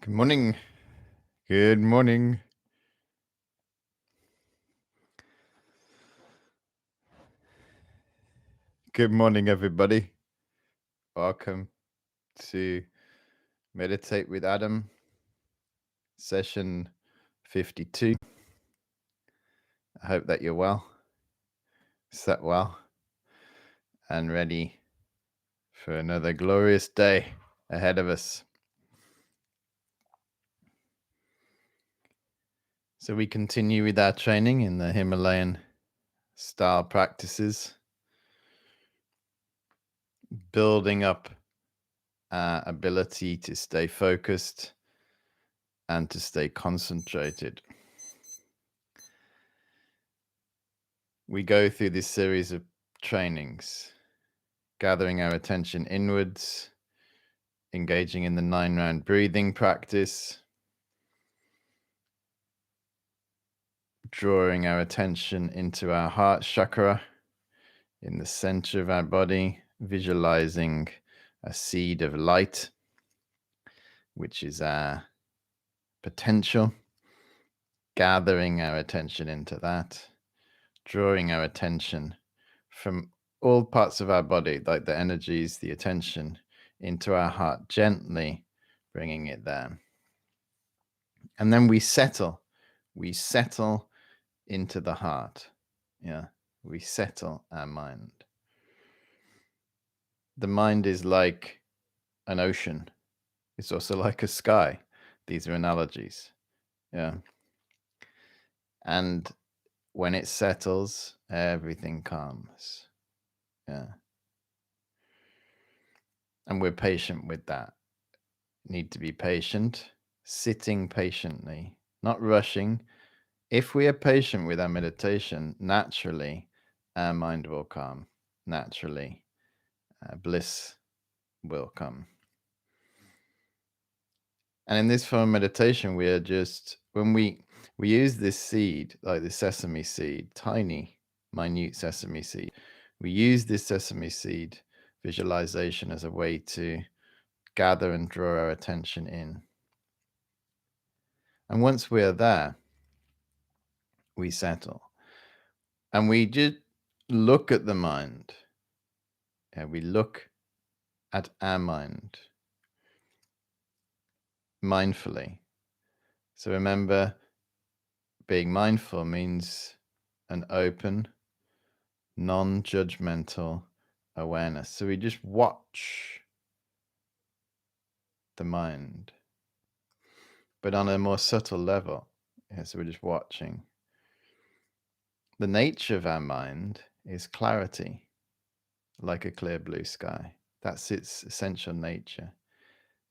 Good morning. Good morning. Good morning, everybody. Welcome to Meditate with Adam, session 52. I hope that you're well, slept well, and ready for another glorious day ahead of us. So we continue with our training in the Himalayan style practices, building up our ability to stay focused and to stay concentrated. We go through this series of trainings, gathering our attention inwards, engaging in the 9-round breathing practice, drawing our attention into our heart chakra in the center of our body, visualizing a seed of light, which is our potential, gathering our attention into that, drawing our attention from all parts of our body, like the energies, the attention, into our heart, gently bringing it there. And then we settle into the heart. Yeah, we settle our mind. The mind is like an ocean. It's also like a sky. These are analogies. Yeah. And when it settles, everything calms. Yeah. And we're patient with that. Need to be patient, sitting patiently, not rushing. If we are patient with our meditation, naturally, our mind will calm. Naturally, bliss will come. And in this form of meditation, we are just, when we use this seed, like the sesame seed, tiny, minute sesame seed, we use this sesame seed visualization as a way to gather and draw our attention in. And once we are there, we settle. And we just look at the mind. Yeah, we look at our mind mindfully. So remember, being mindful means an open, non-judgmental awareness. So we just watch the mind, but on a more subtle level. Yeah, so we're just watching. The nature of our mind is clarity, like a clear blue sky. That's its essential nature.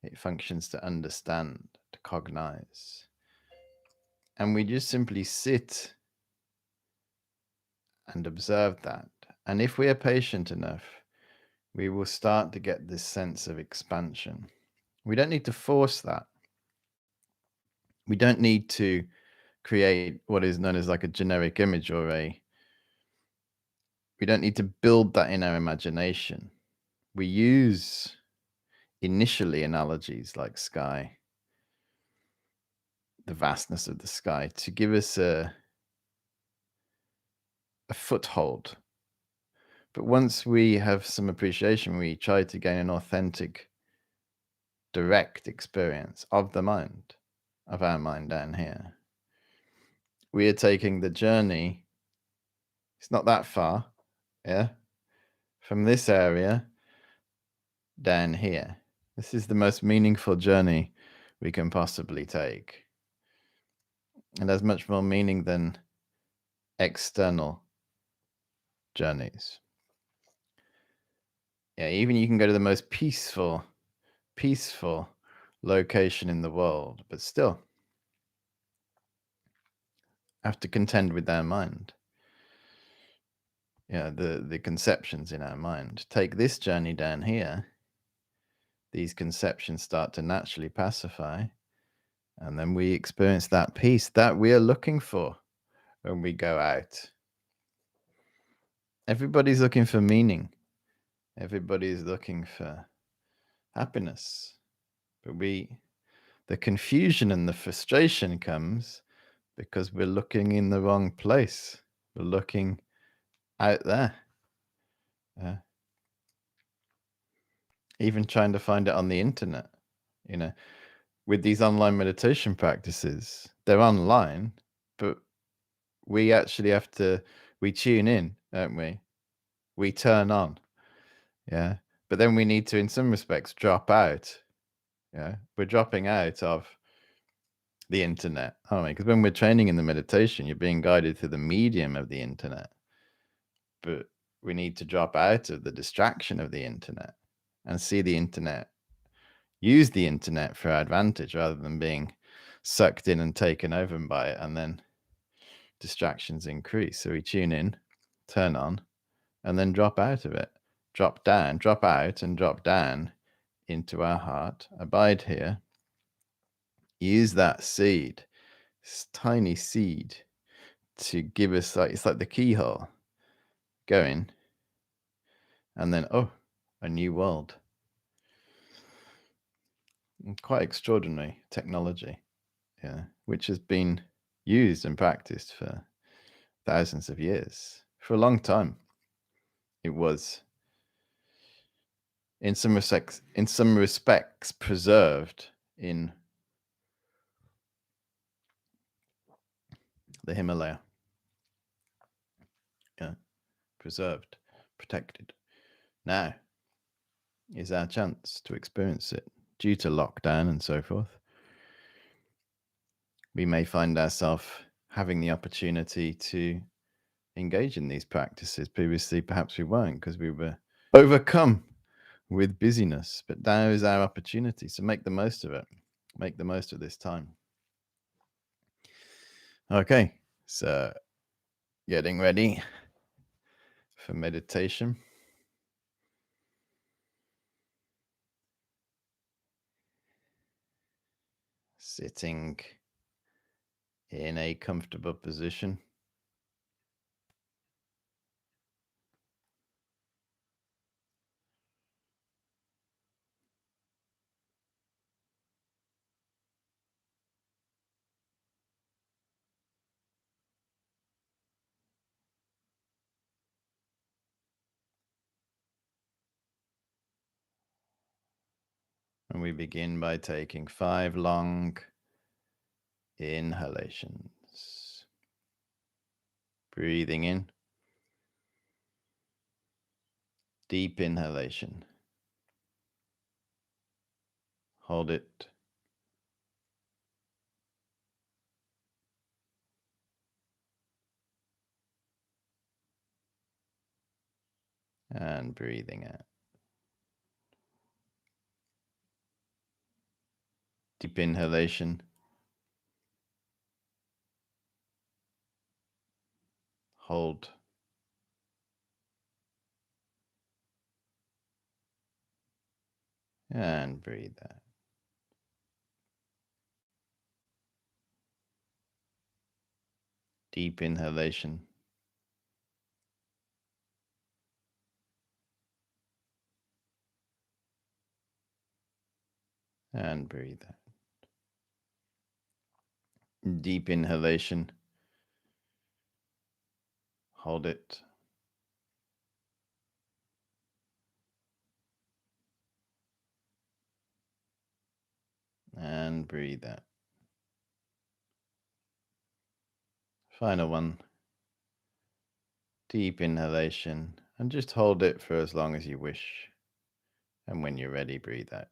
It functions to understand, to cognize. And we just simply sit and observe that. And if we are patient enough, we will start to get this sense of expansion. We don't need to force that. We don't need to create what is known as like a generic image we don't need to build that in our imagination. We use initially analogies like sky, the vastness of the sky, to give us a foothold. But once we have some appreciation, we try to gain an authentic, direct experience of the mind, of our mind down here. We are taking the journey, it's not that far, yeah, from this area down here. This is the most meaningful journey we can possibly take. And has much more meaning than external journeys. Yeah, even you can go to the most peaceful location in the world, but still have to contend with their mind. Yeah, the conceptions in our mind. Take this journey down here, these conceptions start to naturally pacify, and then we experience that peace that we are looking for when we go out. Everybody's looking for meaning. Everybody's looking for happiness. But we The confusion and the frustration comes because we're looking in the wrong place. We're looking out there. Even trying to find it on the internet, with these online meditation practices, they're online, but we actually we tune in, don't we? We turn on. Yeah. But then we need to, in some respects, drop out. Yeah. We're dropping out of the internet, aren't we? Because when we're training in the meditation, you're being guided through the medium of the internet. But we need to drop out of the distraction of the internet and see the internet, use the internet for our advantage rather than being sucked in and taken over by it, and then distractions increase. So we tune in, turn on, and then drop out of it. Drop down, drop out, and drop down into our heart. Abide here. Use that seed, this tiny seed, to give us, it's like the keyhole. Go in, and then, a new world. Quite extraordinary technology, which has been used and practiced for thousands of years. For a long time, it was, in some respects, preserved in the Himalaya. Preserved, protected. Now is our chance to experience it. Due to lockdown and so forth, we may find ourselves having the opportunity to engage in these practices. Previously, perhaps we weren't, because we were overcome with busyness. But now is our opportunity, so make the most of it. Make the most of this time. Okay, so getting ready for meditation. Sitting in a comfortable position. And we begin by taking 5 long inhalations. Breathing in. Deep inhalation. Hold it. And breathing out. Deep inhalation. Hold. And breathe out. Deep inhalation. And breathe out. Deep inhalation. Hold it. And breathe out. Final one. Deep inhalation. And just hold it for as long as you wish. And when you're ready, breathe out.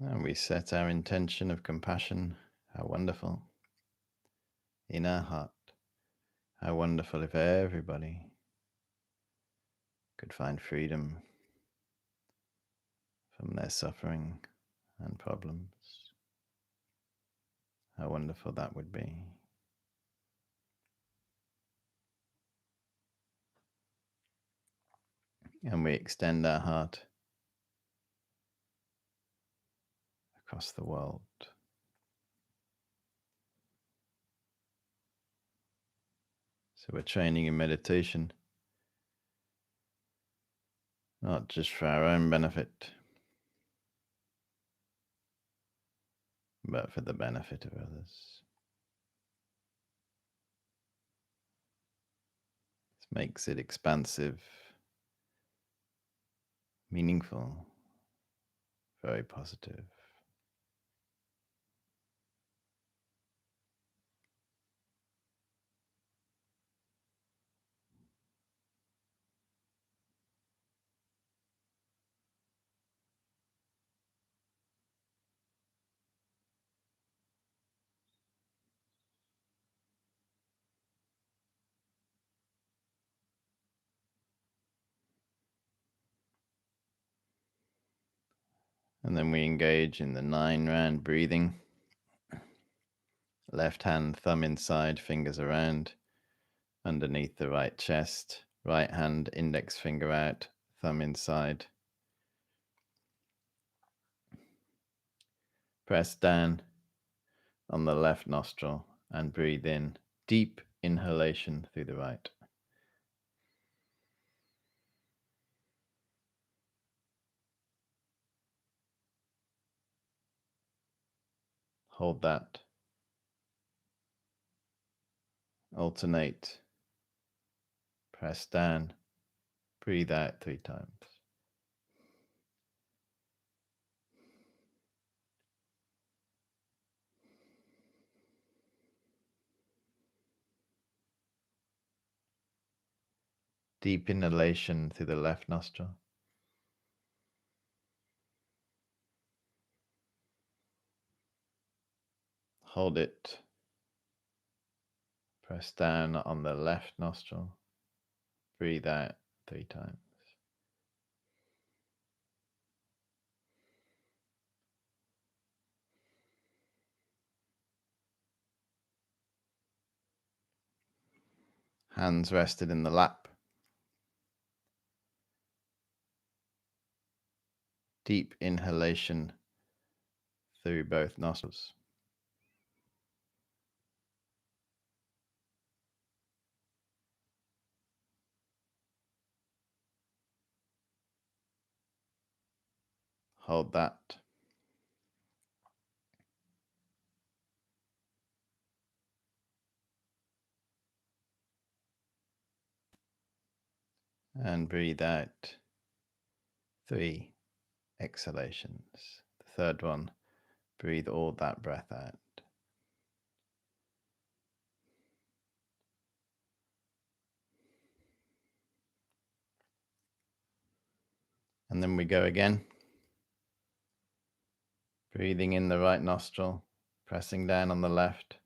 And we set our intention of compassion. How wonderful. In our heart. How wonderful if everybody could find freedom from their suffering and problems. How wonderful that would be. And we extend our heart across the world. So we're training in meditation, not just for our own benefit, but for the benefit of others. This makes it expansive, meaningful, very positive. And then we engage in the 9-round breathing. Left hand, thumb inside, fingers around, underneath the right chest. Right hand, index finger out, thumb inside. Press down on the left nostril and breathe in. Deep inhalation through the right. Hold that. Alternate. Press down. Breathe out 3 times. Deep inhalation through the left nostril. Hold it. Press down on the left nostril. Breathe out 3 times. Hands rested in the lap. Deep inhalation through both nostrils. Hold that. And breathe out 3 exhalations. The third one, breathe all that breath out. And then we go again. Breathing in the right nostril, pressing down on the left.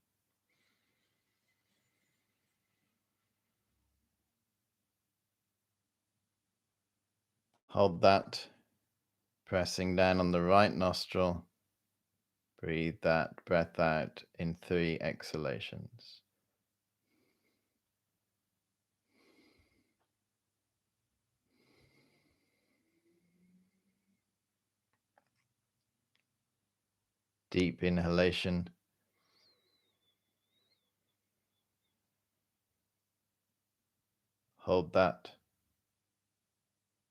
Hold that. Pressing down on the right nostril. Breathe that breath out in 3 exhalations. Deep inhalation. Hold that.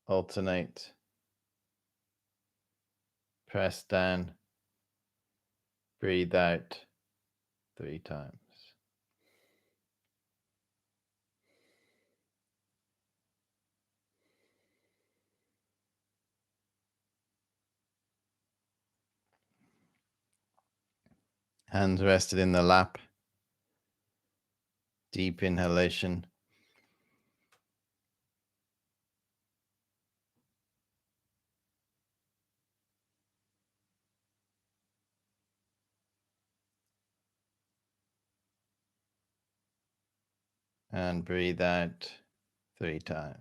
Alternate. Press down. Breathe out 3 times. Hands rested in the lap. Deep inhalation. And breathe out 3 times.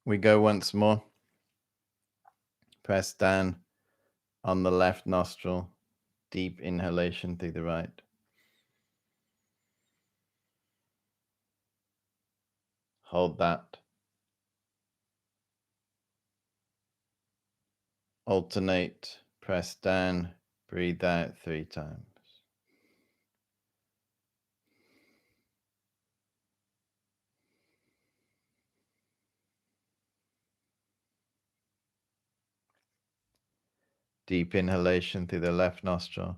We go once more. Press down on the left nostril. Deep inhalation through the right. Hold that. Alternate. Press down. Breathe out 3 times. Deep inhalation through the left nostril.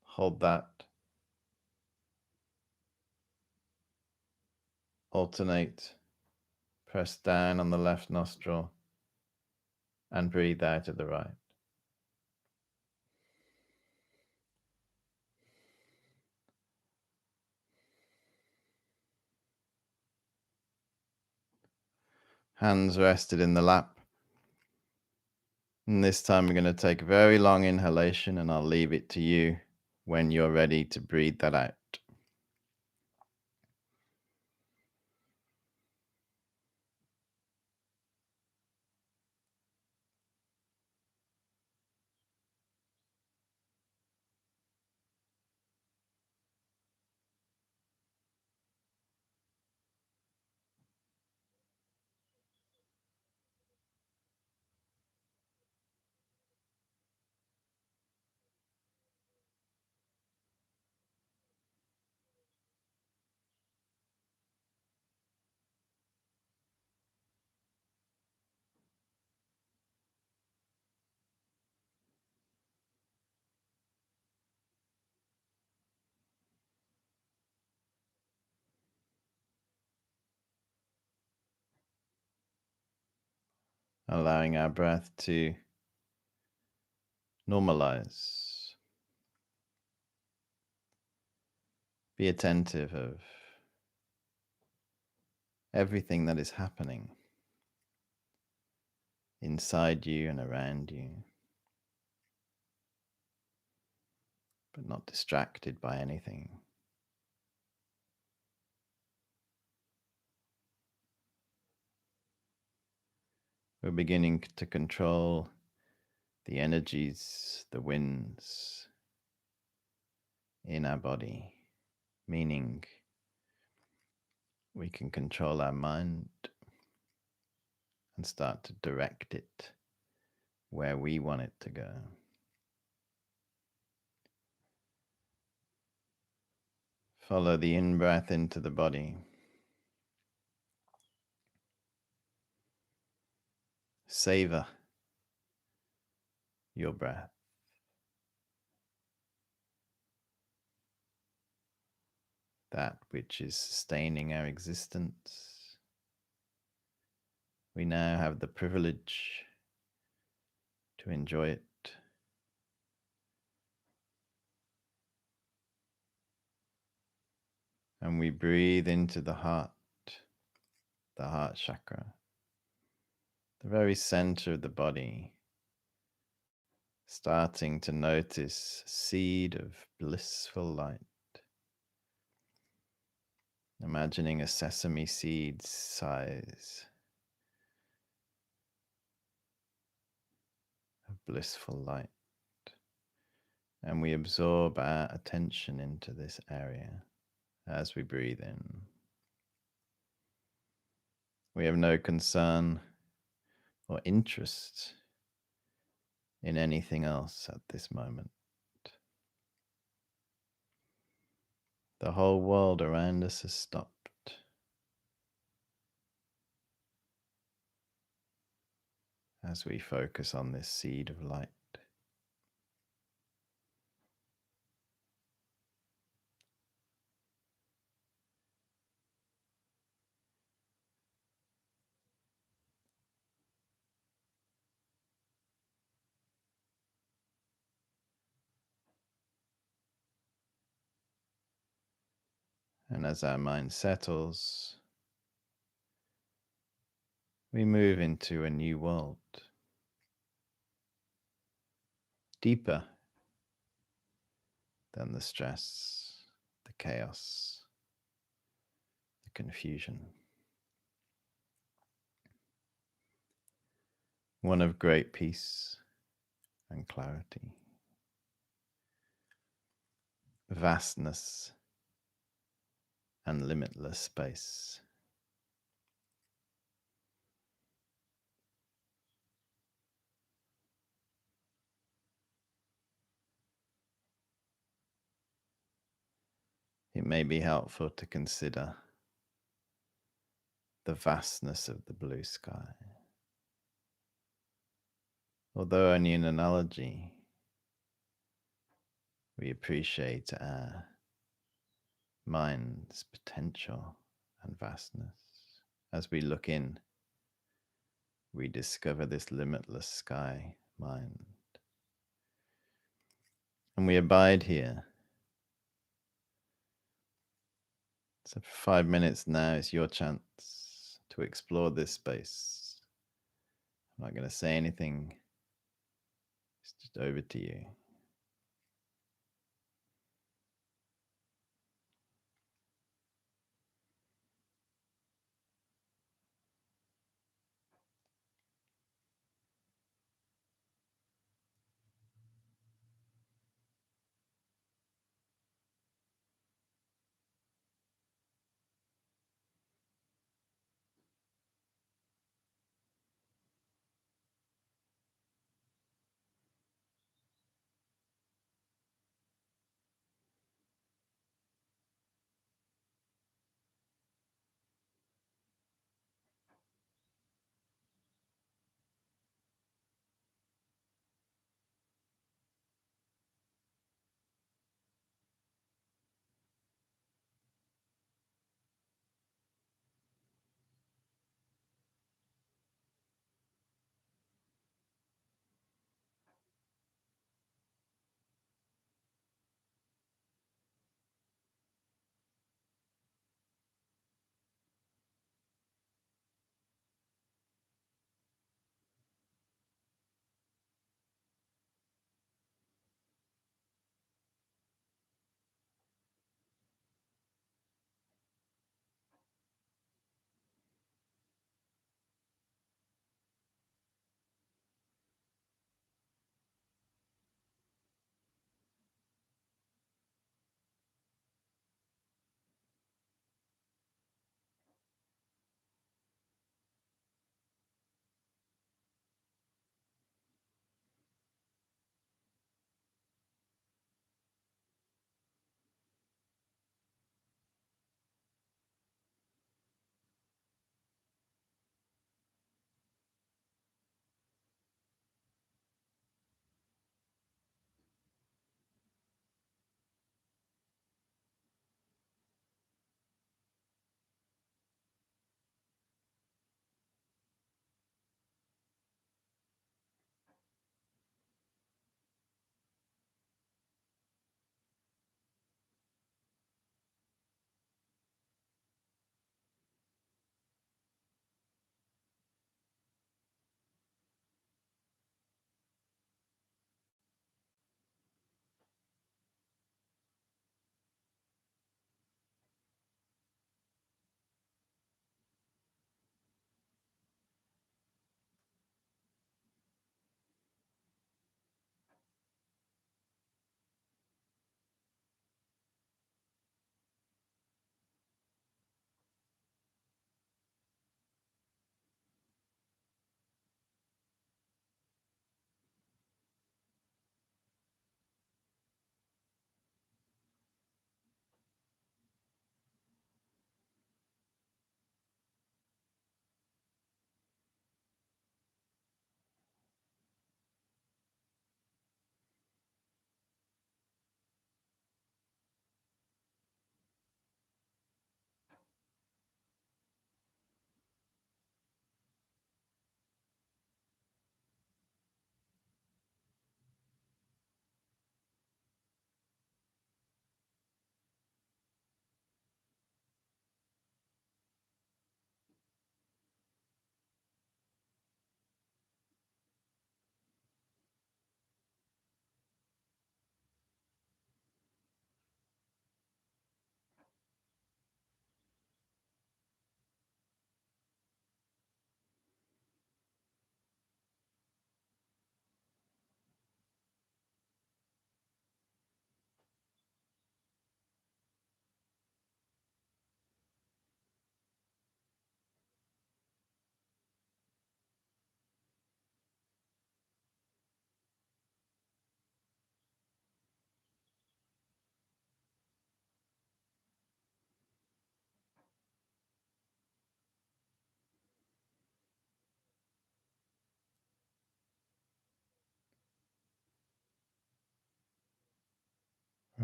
Hold that. Alternate. Press down on the left nostril and breathe out of the right. Hands rested in the lap. And this time we're going to take a very long inhalation, and I'll leave it to you when you're ready to breathe that out. Allowing our breath to normalize. Be attentive of everything that is happening inside you and around you, but not distracted by anything. We're beginning to control the energies, the winds in our body, meaning we can control our mind and start to direct it where we want it to go. Follow the in-breath into the body. Savor your breath. That which is sustaining our existence. We now have the privilege to enjoy it. And we breathe into the heart chakra, the very center of the body, starting to notice a seed of blissful light. Imagining a sesame seed size of blissful light. And we absorb our attention into this area as we breathe in. We have no concern or interest in anything else at this moment. The whole world around us has stopped. As we focus on this seed of light. And as our mind settles, we move into a new world, deeper than the stress, the chaos, the confusion. one of great peace and clarity, vastness and limitless space. It may be helpful to consider the vastness of the blue sky. Although only an analogy, we appreciate our mind's potential and vastness. As we look in, we discover this limitless sky mind. And we abide here. So for 5 minutes now is your chance to explore this space. I'm not going to say anything. It's just over to you.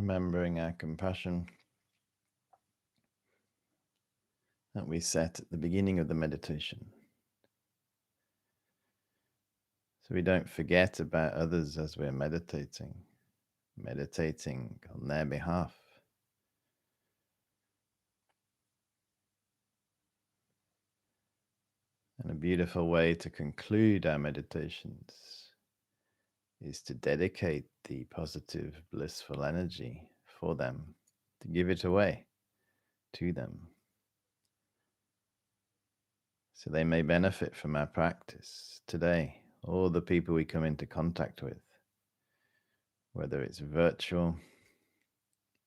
remembering our compassion that we set at the beginning of the meditation. So we don't forget about others as we're meditating on their behalf. And a beautiful way to conclude our meditations is to dedicate the positive, blissful energy for them, to give it away to them, so they may benefit from our practice today, all the people we come into contact with, whether it's virtual,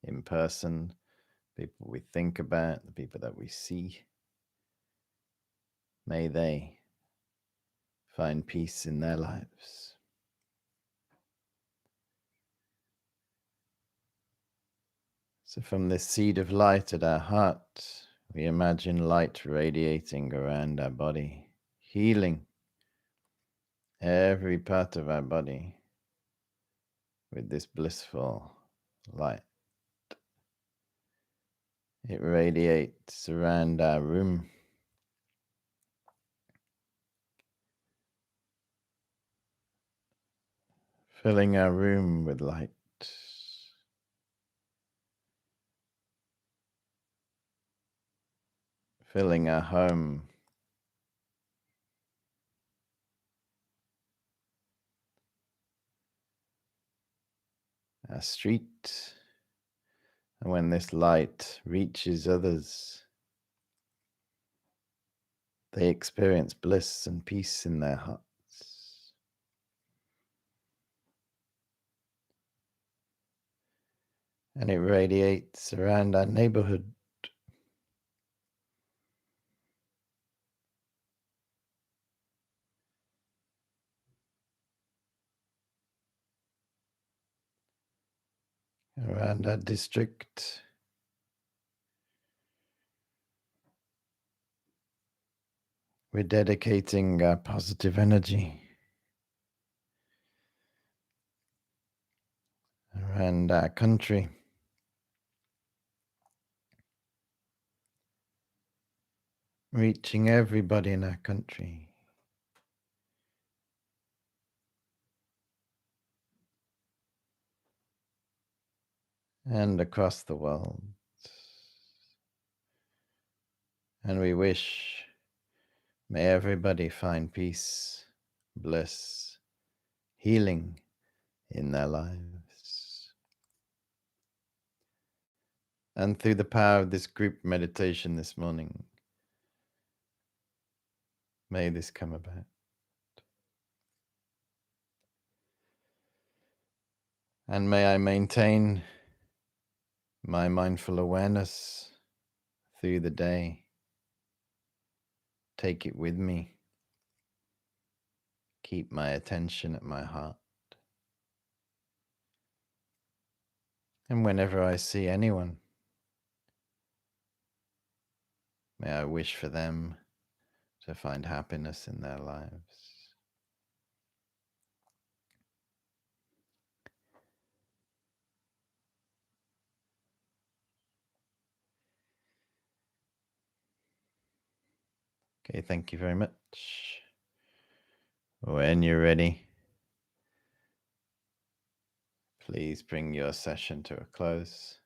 in person, people we think about, the people that we see. May they find peace in their lives. So from this seed of light at our heart, we imagine light radiating around our body, healing every part of our body with this blissful light. It radiates around our room, filling our room with light. Filling our home, our street. And when this light reaches others, they experience bliss and peace in their hearts. And it radiates around our neighborhood. Around our district. We're dedicating our positive energy around our country. Reaching everybody in our country. And across the world. And we wish, may everybody find peace, bliss, healing in their lives. And through the power of this group meditation this morning, may this come about. And may I maintain my mindful awareness through the day. Take it with me. Keep my attention at my heart. And whenever I see anyone, may I wish for them to find happiness in their lives. Okay, thank you very much. When you're ready, please bring your session to a close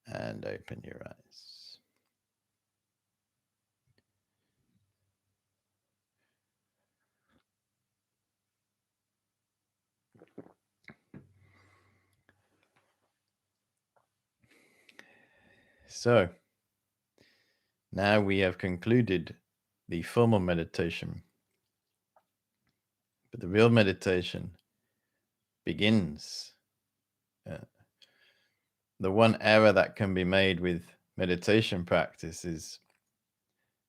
and open your eyes. So, now we have concluded the formal meditation, but the real meditation begins. The one error that can be made with meditation practice is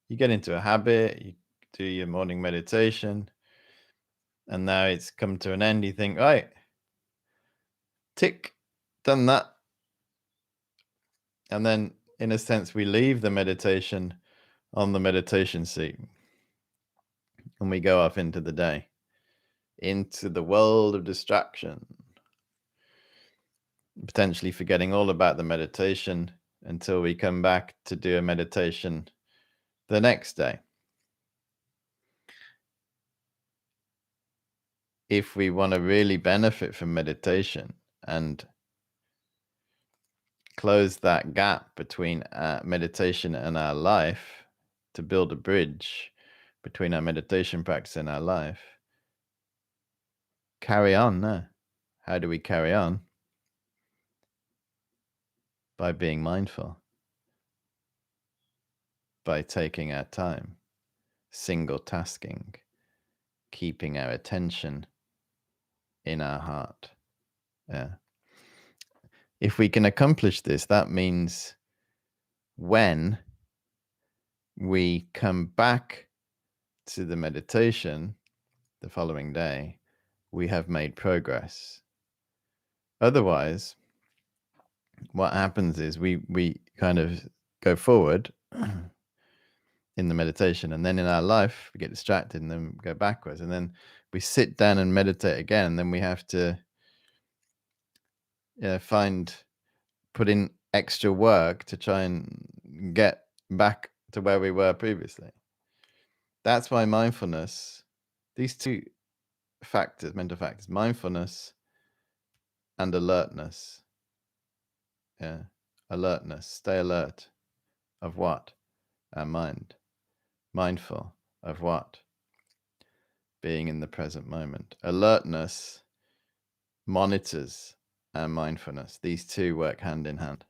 you get into a habit, you do your morning meditation, and now it's come to an end. You think, right, tick, done that. And then, in a sense, we leave the meditation on the meditation seat and we go off into the day, into the world of distraction. potentially forgetting all about the meditation until we come back to do a meditation the next day. If we want to really benefit from meditation and close that gap between meditation and our life, to build a bridge between our meditation practice and our life, carry on. No. How do we carry on? By being mindful, by taking our time, single tasking, keeping our attention in our heart. Yeah. If we can accomplish this, that means when we come back to the meditation the following day, we have made progress. Otherwise, what happens is we kind of go forward in the meditation, and then in our life we get distracted and then go backwards, and then we sit down and meditate again, and then we have to put in extra work to try and get back to where we were previously. That's why mindfulness, these two factors, mental factors, mindfulness and alertness. Yeah. Alertness. Stay alert. Of what? Our mind. Mindful. Of what? Being in the present moment. Alertness monitors our mindfulness. These two work hand in hand.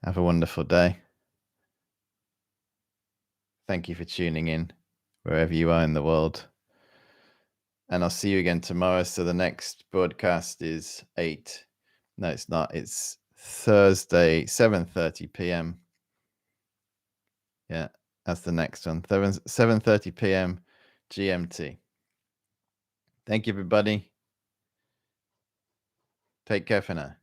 Have a wonderful day. Thank you for tuning in, wherever you are in the world. And I'll see you again tomorrow. So the next broadcast is 8. No, it's not. It's Thursday, 7:30 p.m. Yeah, that's the next one. 7:30 p.m. GMT. Thank you, everybody. Take care for now.